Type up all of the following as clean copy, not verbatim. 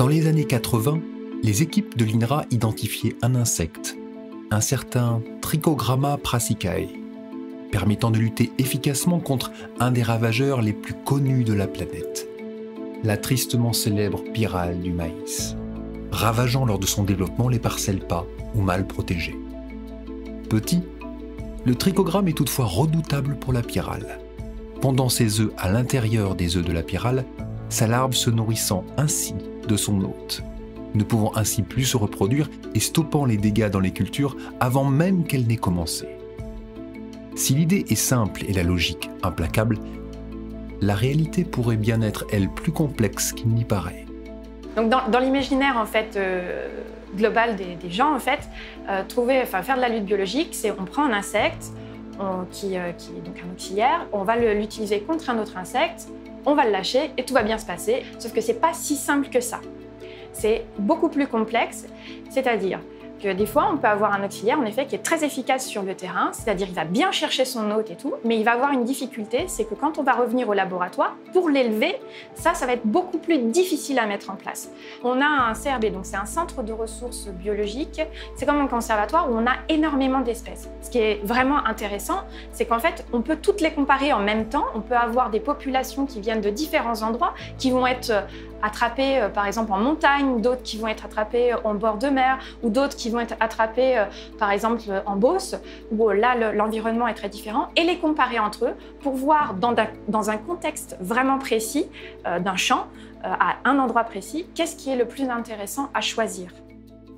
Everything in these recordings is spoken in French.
Dans les années 80, les équipes de l'INRA identifiaient un insecte, un certain Trichogramma brassicae, permettant de lutter efficacement contre un des ravageurs les plus connus de la planète, la tristement célèbre pyrale du maïs, ravageant lors de son développement les parcelles pas ou mal protégées. Petit, le trichogramme est toutefois redoutable pour la pyrale. Pondant ses œufs à l'intérieur des œufs de la pyrale, sa larve se nourrissant ainsi de son hôte, ne pouvant ainsi plus se reproduire et stoppant les dégâts dans les cultures avant même qu'elle n'ait commencé. Si l'idée est simple et la logique implacable, la réalité pourrait bien être, elle, plus complexe qu'il n'y paraît. Donc dans l'imaginaire en fait, global des gens, en fait, faire de la lutte biologique, c'est on prend un insecte qui est donc un auxiliaire, on va l'utiliser contre un autre insecte, on va le lâcher et tout va bien se passer. Sauf que c'est pas si simple que ça. C'est beaucoup plus complexe, c'est-à-dire que des fois, on peut avoir un auxiliaire, en effet, qui est très efficace sur le terrain, c'est-à-dire qu'il va bien chercher son hôte et tout, mais il va avoir une difficulté, c'est que quand on va revenir au laboratoire, pour l'élever, ça va être beaucoup plus difficile à mettre en place. On a un CRB, donc c'est un centre de ressources biologiques, c'est comme un conservatoire où on a énormément d'espèces. Ce qui est vraiment intéressant, c'est qu'en fait, on peut toutes les comparer en même temps, on peut avoir des populations qui viennent de différents endroits, qui vont être attrapées par exemple en montagne, d'autres qui vont être attrapées en bord de mer, ou d'autres qui vont être attrapées par exemple en Beauce, où là l'environnement est très différent, et les comparer entre eux pour voir dans un contexte vraiment précis d'un champ, à un endroit précis, qu'est-ce qui est le plus intéressant à choisir.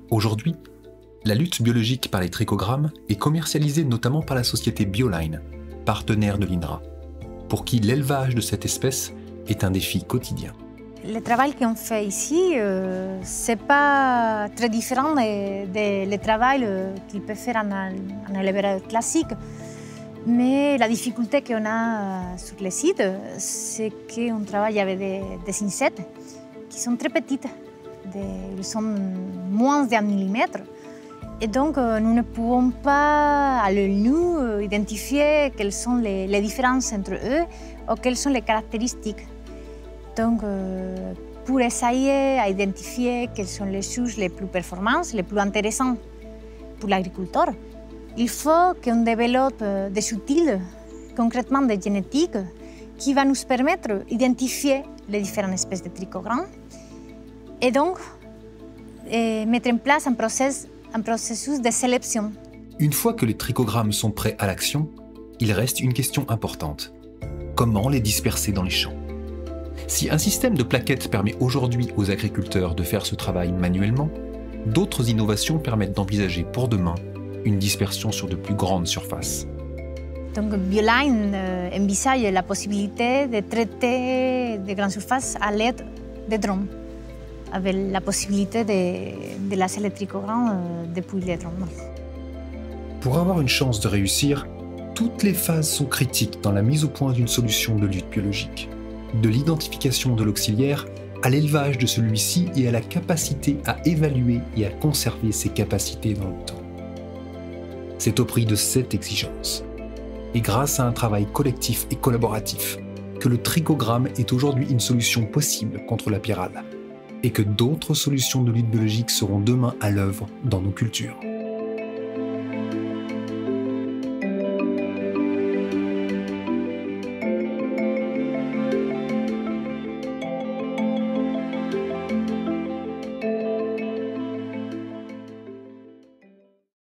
Aujourd'hui, la lutte biologique par les trichogrammes est commercialisée notamment par la société Bioline, partenaire de l'INRA, pour qui l'élevage de cette espèce est un défi quotidien. Le travail qu'on fait ici, c'est pas très différent du travail qu'il peut faire un éleveur classique. Mais la difficulté qu'on a sur le site, c'est qu'on travaille avec des insectes qui sont très petites. Ils sont moins d'1 millimètre. Et donc, nous ne pouvons pas, à l'œil nu, identifier quelles sont les différences entre eux ou quelles sont les caractéristiques. Donc, pour essayer d'identifier quelles sont les choses les plus performantes, les plus intéressantes pour l'agriculteur, il faut qu'on développe des outils, concrètement des génétiques, qui vont nous permettre d'identifier les différentes espèces de trichogrammes et donc mettre en place un processus de sélection. Une fois que les trichogrammes sont prêts à l'action, il reste une question importante. Comment les disperser dans les champs ? Si un système de plaquettes permet aujourd'hui aux agriculteurs de faire ce travail manuellement, d'autres innovations permettent d'envisager pour demain une dispersion sur de plus grandes surfaces. Donc Bioline envisage la possibilité de traiter de grandes surfaces à l'aide de drones, avec la possibilité de lancer les trichogrammes depuis les drones. Pour avoir une chance de réussir, toutes les phases sont critiques dans la mise au point d'une solution de lutte biologique. De l'identification de l'auxiliaire à l'élevage de celui-ci et à la capacité à évaluer et à conserver ses capacités dans le temps. C'est au prix de cette exigence, et grâce à un travail collectif et collaboratif, que le trichogramme est aujourd'hui une solution possible contre la pyrale, et que d'autres solutions de lutte biologique seront demain à l'œuvre dans nos cultures.